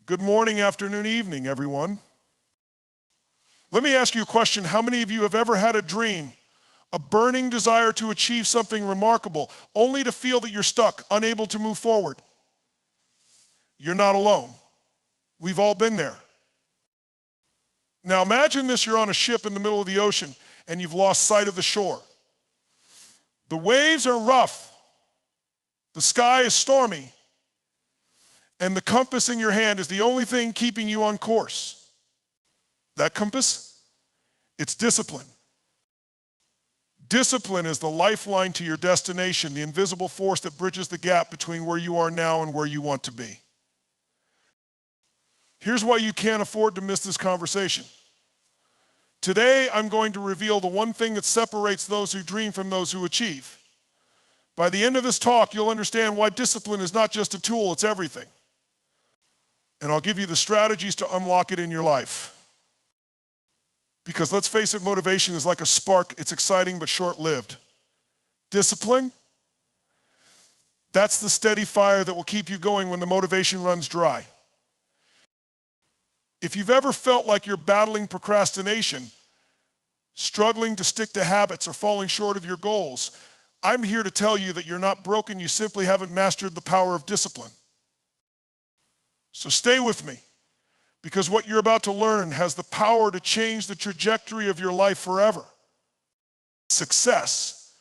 Good morning, afternoon, evening, everyone. Let me ask you a question. How many of you have ever had a dream, a burning desire to achieve something remarkable, only to feel that you're stuck, unable to move forward? You're not alone. We've all been there. Now imagine this, you're on a ship in the middle of the ocean and you've lost sight of the shore. The waves are rough, the sky is stormy, and the compass in your hand is the only thing keeping you on course. That compass? It's discipline. Discipline is the lifeline to your destination, the invisible force that bridges the gap between where you are now and where you want to be. Here's why you can't afford to miss this conversation. Today, I'm going to reveal the one thing that separates those who dream from those who achieve. By the end of this talk, you'll understand why discipline is not just a tool, it's everything. And I'll give you the strategies to unlock it in your life. Because let's face it, motivation is like a spark. It's exciting but short-lived. Discipline, that's the steady fire that will keep you going when the motivation runs dry. If you've ever felt like you're battling procrastination, struggling to stick to habits or falling short of your goals, I'm here to tell you that you're not broken, you simply haven't mastered the power of discipline. So stay with me, because what you're about to learn has the power to change the trajectory of your life forever. Success.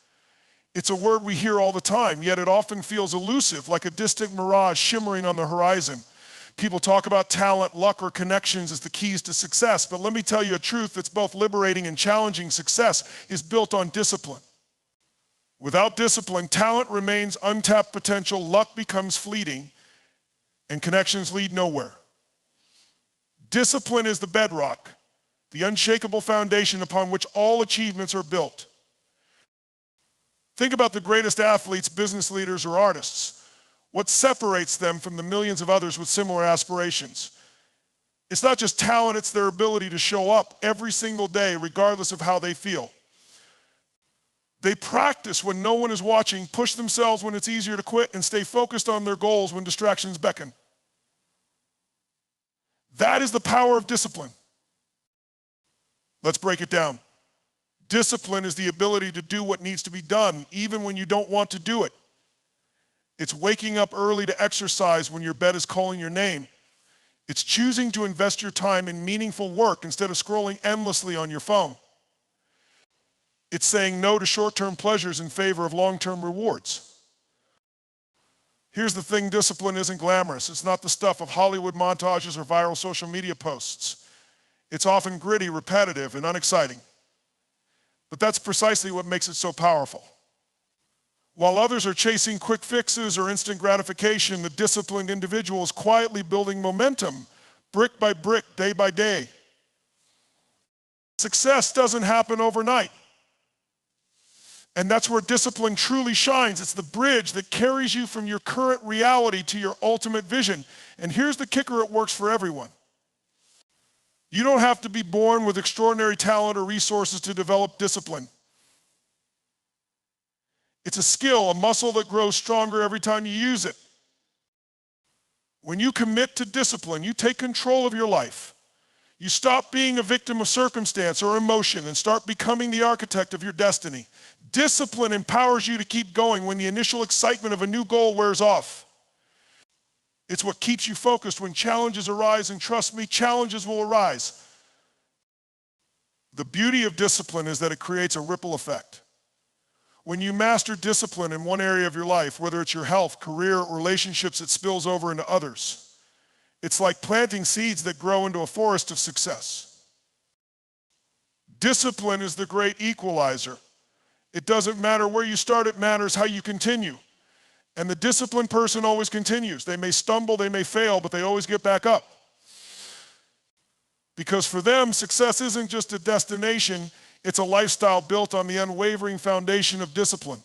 It's a word we hear all the time, yet it often feels elusive, like a distant mirage shimmering on the horizon. People talk about talent, luck, or connections as the keys to success, but let me tell you a truth that's both liberating and challenging. Success is built on discipline. Without discipline, talent remains untapped potential, luck becomes fleeting, and connections lead nowhere. Discipline is the bedrock, the unshakable foundation upon which all achievements are built. Think about the greatest athletes, business leaders, or artists. What separates them from the millions of others with similar aspirations? It's not just talent, it's their ability to show up every single day, regardless of how they feel. They practice when no one is watching, push themselves when it's easier to quit, and stay focused on their goals when distractions beckon. That is the power of discipline. Let's break it down. Discipline is the ability to do what needs to be done, even when you don't want to do it. It's waking up early to exercise when your bed is calling your name. It's choosing to invest your time in meaningful work instead of scrolling endlessly on your phone. It's saying no to short-term pleasures in favor of long-term rewards. Here's the thing, discipline isn't glamorous. It's not the stuff of Hollywood montages or viral social media posts. It's often gritty, repetitive, and unexciting. But that's precisely what makes it so powerful. While others are chasing quick fixes or instant gratification, the disciplined individual is quietly building momentum, brick by brick, day by day. Success doesn't happen overnight. And that's where discipline truly shines. It's the bridge that carries you from your current reality to your ultimate vision. And here's the kicker, it works for everyone. You don't have to be born with extraordinary talent or resources to develop discipline. It's a skill, a muscle that grows stronger every time you use it. When you commit to discipline, you take control of your life. You stop being a victim of circumstance or emotion and start becoming the architect of your destiny. Discipline empowers you to keep going when the initial excitement of a new goal wears off. It's what keeps you focused when challenges arise, and trust me, challenges will arise. The beauty of discipline is that it creates a ripple effect. When you master discipline in one area of your life, whether it's your health, career, or relationships, it spills over into others. It's like planting seeds that grow into a forest of success. Discipline is the great equalizer. It doesn't matter where you start, it matters how you continue. And the disciplined person always continues. They may stumble, they may fail, but they always get back up. Because for them, success isn't just a destination, it's a lifestyle built on the unwavering foundation of discipline.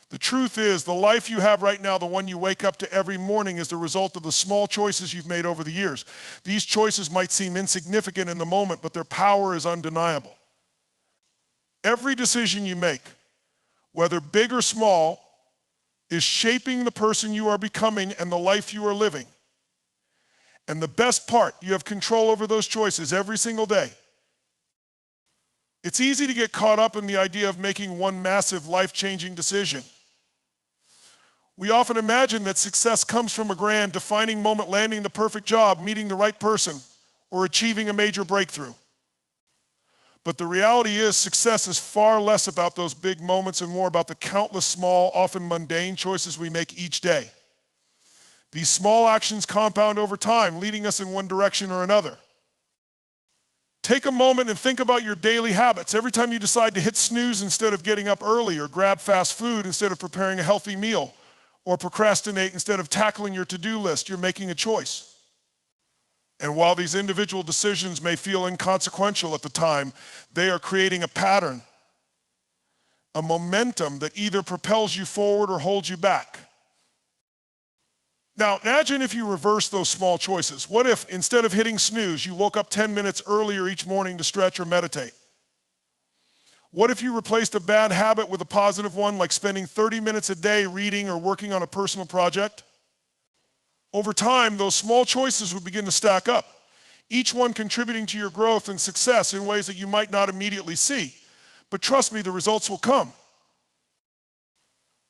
The truth is, the life you have right now, the one you wake up to every morning, is the result of the small choices you've made over the years. These choices might seem insignificant in the moment, but their power is undeniable. Every decision you make, whether big or small, is shaping the person you are becoming and the life you are living. And the best part, you have control over those choices every single day. It's easy to get caught up in the idea of making one massive life-changing decision. We often imagine that success comes from a grand, defining moment, landing the perfect job, meeting the right person, or achieving a major breakthrough. But the reality is, success is far less about those big moments and more about the countless small, often mundane choices we make each day. These small actions compound over time, leading us in one direction or another. Take a moment and think about your daily habits. Every time you decide to hit snooze instead of getting up early, or grab fast food instead of preparing a healthy meal, or procrastinate instead of tackling your to-do list, you're making a choice. And while these individual decisions may feel inconsequential at the time, they are creating a pattern, a momentum that either propels you forward or holds you back. Now, imagine if you reverse those small choices. What if, instead of hitting snooze, you woke up 10 minutes earlier each morning to stretch or meditate? What if you replaced a bad habit with a positive one, like spending 30 minutes a day reading or working on a personal project? Over time, those small choices would begin to stack up, each one contributing to your growth and success in ways that you might not immediately see. But trust me, the results will come.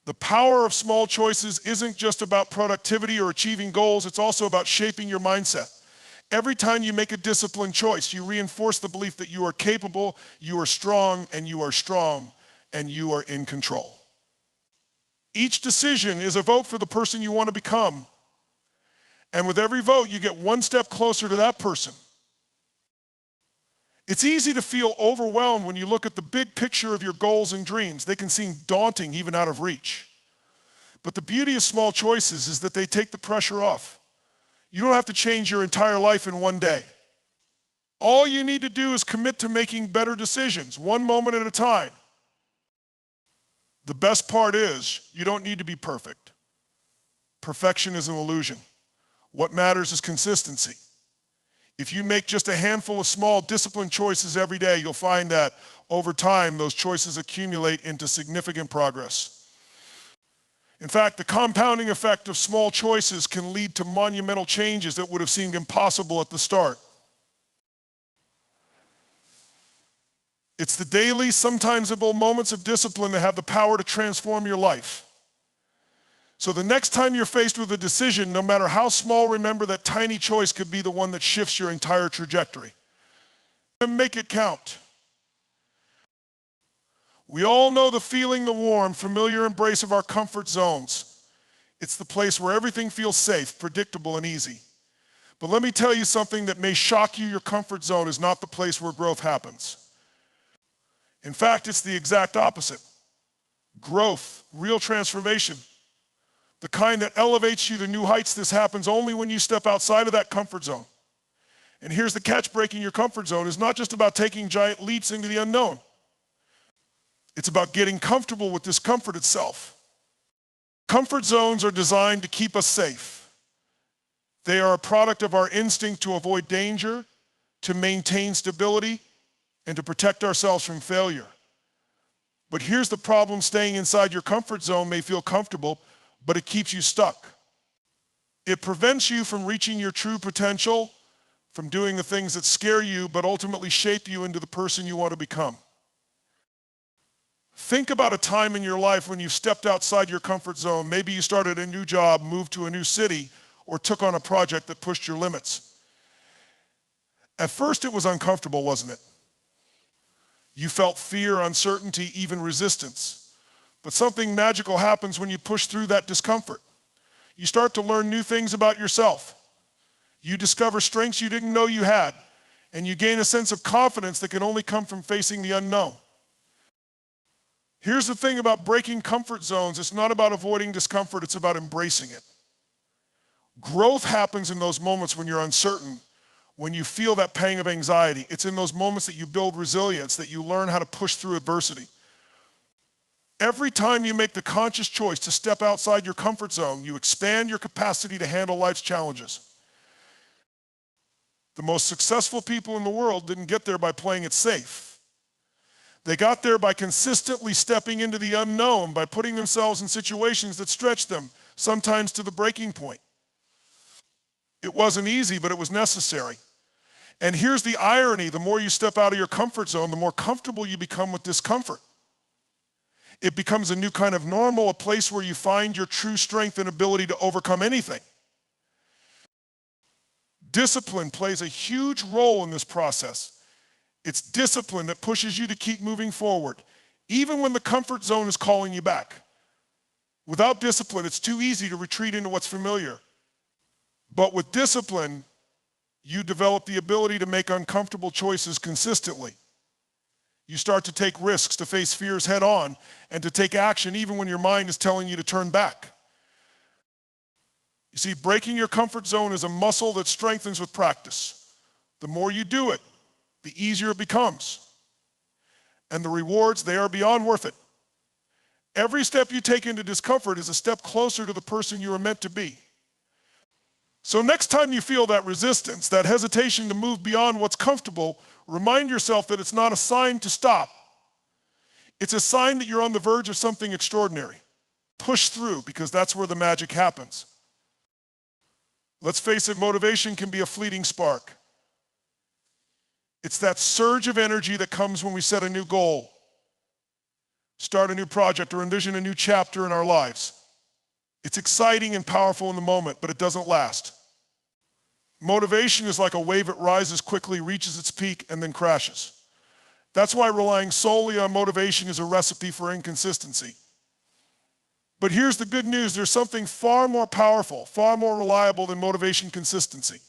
The power of small choices isn't just about productivity or achieving goals, it's also about shaping your mindset. Every time you make a disciplined choice, you reinforce the belief that you are capable, you are strong, and you are in control. Each decision is a vote for the person you want to become. And with every vote, you get one step closer to that person. It's easy to feel overwhelmed when you look at the big picture of your goals and dreams. They can seem daunting, even out of reach. But the beauty of small choices is that they take the pressure off. You don't have to change your entire life in one day. All you need to do is commit to making better decisions, one moment at a time. The best part is, you don't need to be perfect. Perfection is an illusion. What matters is consistency. If you make just a handful of small, disciplined choices every day, you'll find that over time, those choices accumulate into significant progress. In fact, the compounding effect of small choices can lead to monumental changes that would have seemed impossible at the start. It's the daily, sometimes simple moments of discipline that have the power to transform your life. So the next time you're faced with a decision, no matter how small, remember that tiny choice could be the one that shifts your entire trajectory. And make it count. We all know the feeling, the warm, familiar embrace of our comfort zones. It's the place where everything feels safe, predictable, and easy. But let me tell you something that may shock you. Your comfort zone is not the place where growth happens. In fact, it's the exact opposite. Growth, real transformation, the kind that elevates you to new heights, this happens only when you step outside of that comfort zone. And here's the catch: breaking your comfort zone is not just about taking giant leaps into the unknown. It's about getting comfortable with discomfort itself. Comfort zones are designed to keep us safe. They are a product of our instinct to avoid danger, to maintain stability, and to protect ourselves from failure. But here's the problem: staying inside your comfort zone may feel comfortable, but it keeps you stuck. It prevents you from reaching your true potential, from doing the things that scare you, but ultimately shape you into the person you want to become. Think about a time in your life when you stepped outside your comfort zone. Maybe you started a new job, moved to a new city, or took on a project that pushed your limits. At first it was uncomfortable, wasn't it? You felt fear, uncertainty, even resistance. But something magical happens when you push through that discomfort. You start to learn new things about yourself. You discover strengths you didn't know you had, and you gain a sense of confidence that can only come from facing the unknown. Here's the thing about breaking comfort zones: it's not about avoiding discomfort, it's about embracing it. Growth happens in those moments when you're uncertain, when you feel that pang of anxiety. It's in those moments that you build resilience, that you learn how to push through adversity. Every time you make the conscious choice to step outside your comfort zone, you expand your capacity to handle life's challenges. The most successful people in the world didn't get there by playing it safe. They got there by consistently stepping into the unknown, by putting themselves in situations that stretched them, sometimes to the breaking point. It wasn't easy, but it was necessary. And here's the irony: the more you step out of your comfort zone, the more comfortable you become with discomfort. It becomes a new kind of normal, a place where you find your true strength and ability to overcome anything. Discipline plays a huge role in this process. It's discipline that pushes you to keep moving forward, even when the comfort zone is calling you back. Without discipline, it's too easy to retreat into what's familiar. But with discipline, you develop the ability to make uncomfortable choices consistently. You start to take risks, to face fears head on, and to take action even when your mind is telling you to turn back. You see, breaking your comfort zone is a muscle that strengthens with practice. The more you do it, the easier it becomes. And the rewards, they are beyond worth it. Every step you take into discomfort is a step closer to the person you are meant to be. So next time you feel that resistance, that hesitation to move beyond what's comfortable, remind yourself that it's not a sign to stop. It's a sign that you're on the verge of something extraordinary. Push through, because that's where the magic happens. Let's face it, motivation can be a fleeting spark. It's that surge of energy that comes when we set a new goal, start a new project, or envision a new chapter in our lives. It's exciting and powerful in the moment, but it doesn't last. Motivation is like a wave. It rises quickly, reaches its peak, and then crashes. That's why relying solely on motivation is a recipe for inconsistency. But here's the good news: there's something far more powerful, far more reliable than motivation consistency.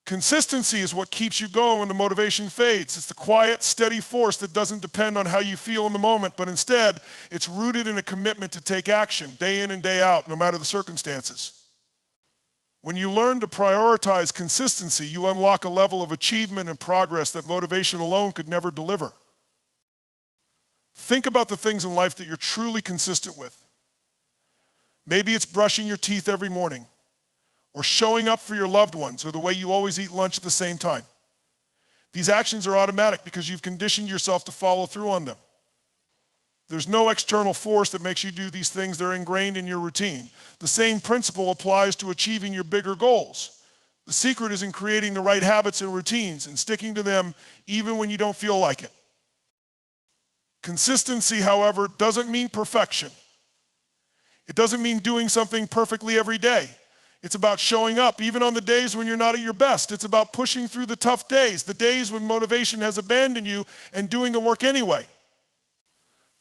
Consistency is what keeps you going when the motivation fades. It's the quiet, steady force that doesn't depend on how you feel in the moment, but instead, it's rooted in a commitment to take action day in and day out, no matter the circumstances. When you learn to prioritize consistency, you unlock a level of achievement and progress that motivation alone could never deliver. Think about the things in life that you're truly consistent with. Maybe it's brushing your teeth every morning, or showing up for your loved ones, or the way you always eat lunch at the same time. These actions are automatic because you've conditioned yourself to follow through on them. There's no external force that makes you do these things. They're ingrained in your routine. The same principle applies to achieving your bigger goals. The secret is in creating the right habits and routines and sticking to them even when you don't feel like it. Consistency, however, doesn't mean perfection. It doesn't mean doing something perfectly every day. It's about showing up even on the days when you're not at your best. It's about pushing through the tough days, the days when motivation has abandoned you, and doing the work anyway.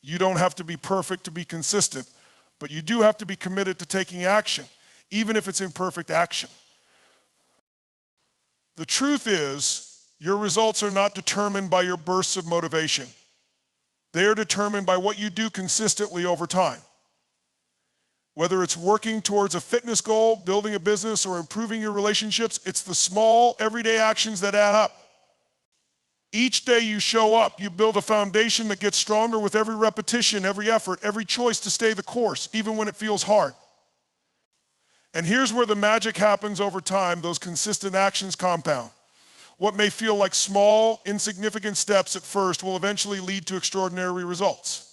You don't have to be perfect to be consistent, but you do have to be committed to taking action, even if it's imperfect action. The truth is, your results are not determined by your bursts of motivation. They are determined by what you do consistently over time. Whether it's working towards a fitness goal, building a business, or improving your relationships, it's the small, everyday actions that add up. Each day you show up, you build a foundation that gets stronger with every repetition, every effort, every choice to stay the course, even when it feels hard. And here's where the magic happens over time. Those consistent actions compound. What may feel like small, insignificant steps at first will eventually lead to extraordinary results.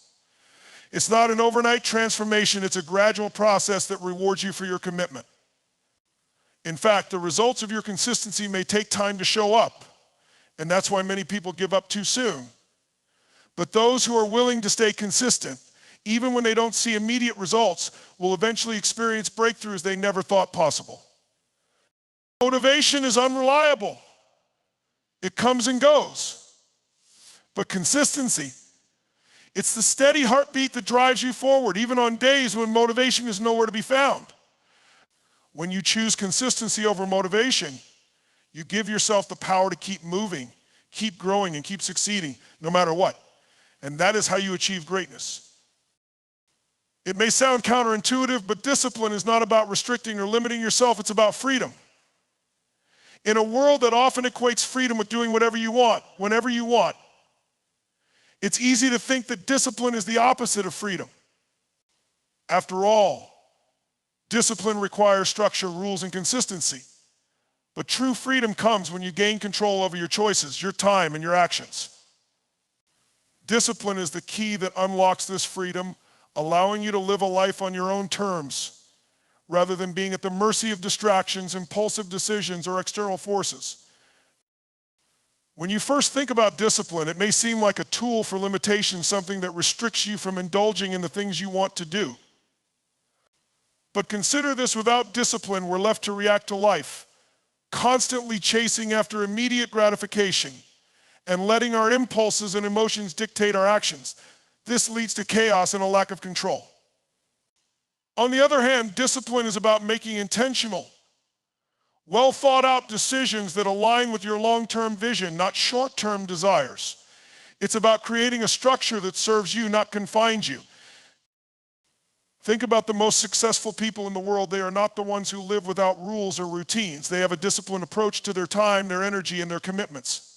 It's not an overnight transformation. It's a gradual process that rewards you for your commitment. In fact, the results of your consistency may take time to show up. And that's why many people give up too soon. But those who are willing to stay consistent, even when they don't see immediate results, will eventually experience breakthroughs they never thought possible. Motivation is unreliable. It comes and goes. But consistency, it's the steady heartbeat that drives you forward, even on days when motivation is nowhere to be found. When you choose consistency over motivation, you give yourself the power to keep moving, keep growing, and keep succeeding, no matter what. And that is how you achieve greatness. It may sound counterintuitive, but discipline is not about restricting or limiting yourself. It's about freedom. In a world that often equates freedom with doing whatever you want, whenever you want, it's easy to think that discipline is the opposite of freedom. After all, discipline requires structure, rules, and consistency. But true freedom comes when you gain control over your choices, your time, and your actions. Discipline is the key that unlocks this freedom, allowing you to live a life on your own terms, rather than being at the mercy of distractions, impulsive decisions, or external forces. When you first think about discipline, it may seem like a tool for limitation, something that restricts you from indulging in the things you want to do. But consider this: without discipline, we're left to react to life, constantly chasing after immediate gratification and letting our impulses and emotions dictate our actions. This leads to chaos and a lack of control. On the other hand, discipline is about making intentional, well thought out decisions that align with your long-term vision, not short-term desires. It's about creating a structure that serves you, not confines you. Think about the most successful people in the world. They are not the ones who live without rules or routines. They have a disciplined approach to their time, their energy, and their commitments.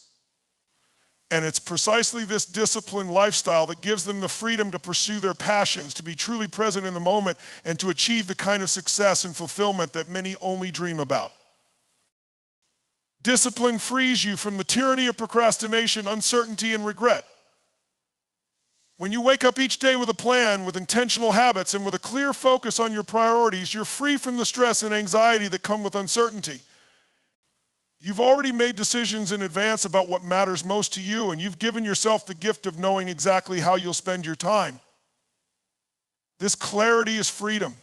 And it's precisely this disciplined lifestyle that gives them the freedom to pursue their passions, to be truly present in the moment, and to achieve the kind of success and fulfillment that many only dream about. Discipline frees you from the tyranny of procrastination, uncertainty, and regret. When you wake up each day with a plan, with intentional habits, and with a clear focus on your priorities, you're free from the stress and anxiety that come with uncertainty. You've already made decisions in advance about what matters most to you, and you've given yourself the gift of knowing exactly how you'll spend your time. This clarity is freedom.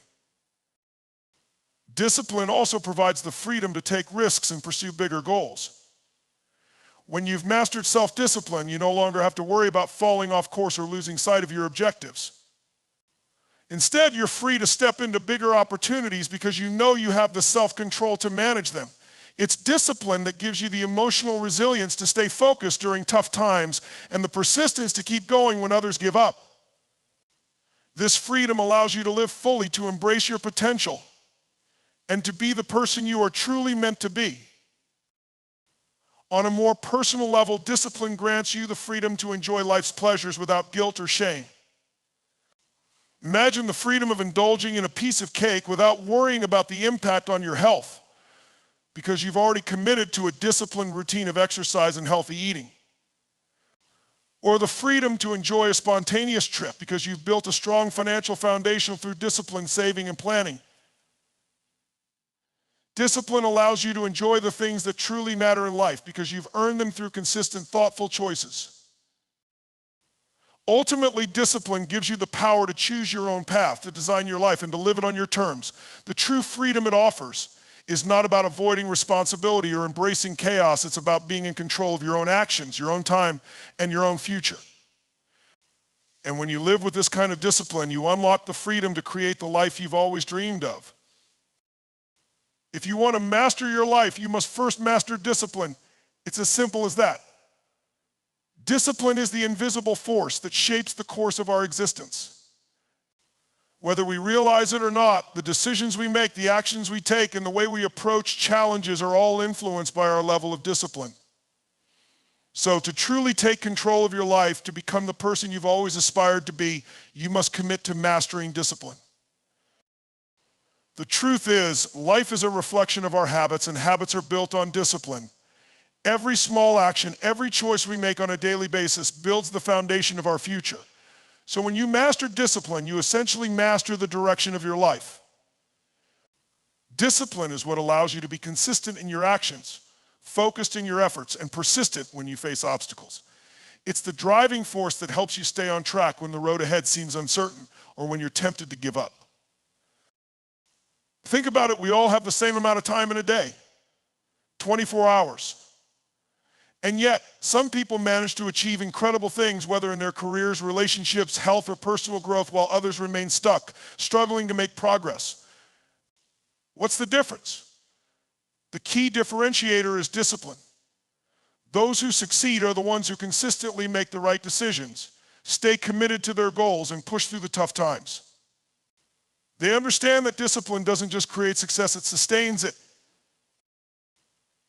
Discipline also provides the freedom to take risks and pursue bigger goals. When you've mastered self-discipline, you no longer have to worry about falling off course or losing sight of your objectives. Instead, you're free to step into bigger opportunities because you know you have the self-control to manage them. It's discipline that gives you the emotional resilience to stay focused during tough times and the persistence to keep going when others give up. This freedom allows you to live fully, to embrace your potential, and to be the person you are truly meant to be. On a more personal level, discipline grants you the freedom to enjoy life's pleasures without guilt or shame. Imagine the freedom of indulging in a piece of cake without worrying about the impact on your health, because you've already committed to a disciplined routine of exercise and healthy eating. Or the freedom to enjoy a spontaneous trip because you've built a strong financial foundation through disciplined saving and planning. Discipline allows you to enjoy the things that truly matter in life because you've earned them through consistent, thoughtful choices. Ultimately, discipline gives you the power to choose your own path, to design your life, and to live it on your terms. The true freedom it offers is not about avoiding responsibility or embracing chaos. It's about being in control of your own actions, your own time, and your own future. And when you live with this kind of discipline, you unlock the freedom to create the life you've always dreamed of. If you want to master your life, you must first master discipline. It's as simple as that. Discipline is the invisible force that shapes the course of our existence. Whether we realize it or not, the decisions we make, the actions we take, and the way we approach challenges are all influenced by our level of discipline. So to truly take control of your life, to become the person you've always aspired to be, you must commit to mastering discipline. The truth is, life is a reflection of our habits, and habits are built on discipline. Every small action, every choice we make on a daily basis builds the foundation of our future. So when you master discipline, you essentially master the direction of your life. Discipline is what allows you to be consistent in your actions, focused in your efforts, and persistent when you face obstacles. It's the driving force that helps you stay on track when the road ahead seems uncertain or when you're tempted to give up. Think about it, we all have the same amount of time in a day, 24 hours. And yet, some people manage to achieve incredible things, whether in their careers, relationships, health, or personal growth, while others remain stuck, struggling to make progress. What's the difference? The key differentiator is discipline. Those who succeed are the ones who consistently make the right decisions, stay committed to their goals, and push through the tough times. They understand that discipline doesn't just create success, it sustains it.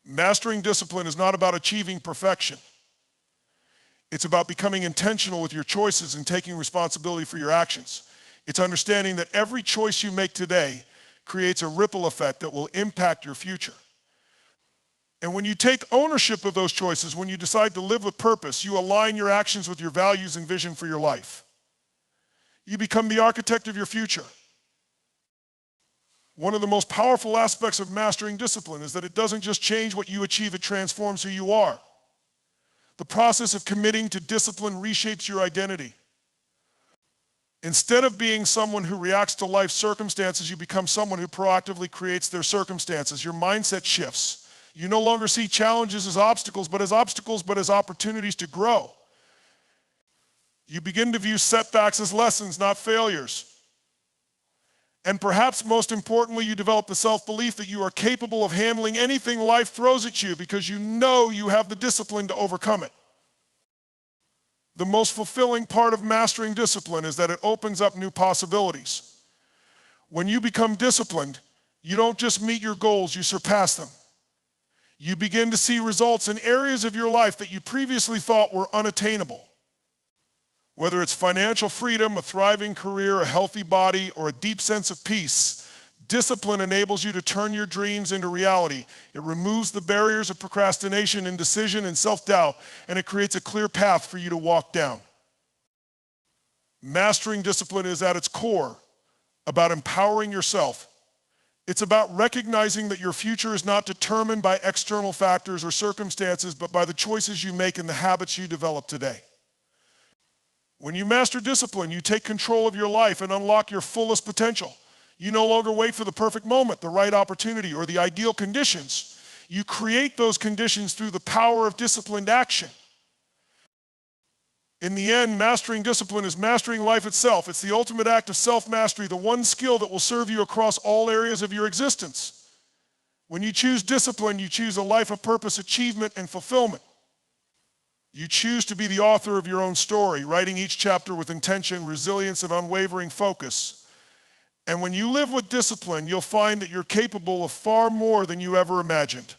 Mastering discipline is not about achieving perfection. It's about becoming intentional with your choices and taking responsibility for your actions. It's understanding that every choice you make today creates a ripple effect that will impact your future. And when you take ownership of those choices, when you decide to live with purpose, you align your actions with your values and vision for your life. You become the architect of your future. One of the most powerful aspects of mastering discipline is that it doesn't just change what you achieve, it transforms who you are. The process of committing to discipline reshapes your identity. Instead of being someone who reacts to life's circumstances, you become someone who proactively creates their circumstances. Your mindset shifts. You no longer see challenges as obstacles, but as opportunities to grow. You begin to view setbacks as lessons, not failures. And perhaps most importantly, you develop the self-belief that you are capable of handling anything life throws at you because you know you have the discipline to overcome it. The most fulfilling part of mastering discipline is that it opens up new possibilities. When you become disciplined, you don't just meet your goals, you surpass them. You begin to see results in areas of your life that you previously thought were unattainable. Whether it's financial freedom, a thriving career, a healthy body, or a deep sense of peace, discipline enables you to turn your dreams into reality. It removes the barriers of procrastination, indecision, and self-doubt, and it creates a clear path for you to walk down. Mastering discipline is at its core about empowering yourself. It's about recognizing that your future is not determined by external factors or circumstances, but by the choices you make and the habits you develop today. When you master discipline, you take control of your life and unlock your fullest potential. You no longer wait for the perfect moment, the right opportunity, or the ideal conditions. You create those conditions through the power of disciplined action. In the end, mastering discipline is mastering life itself. It's the ultimate act of self-mastery, the one skill that will serve you across all areas of your existence. When you choose discipline, you choose a life of purpose, achievement, and fulfillment. You choose to be the author of your own story, writing each chapter with intention, resilience, and unwavering focus. And when you live with discipline, you'll find that you're capable of far more than you ever imagined.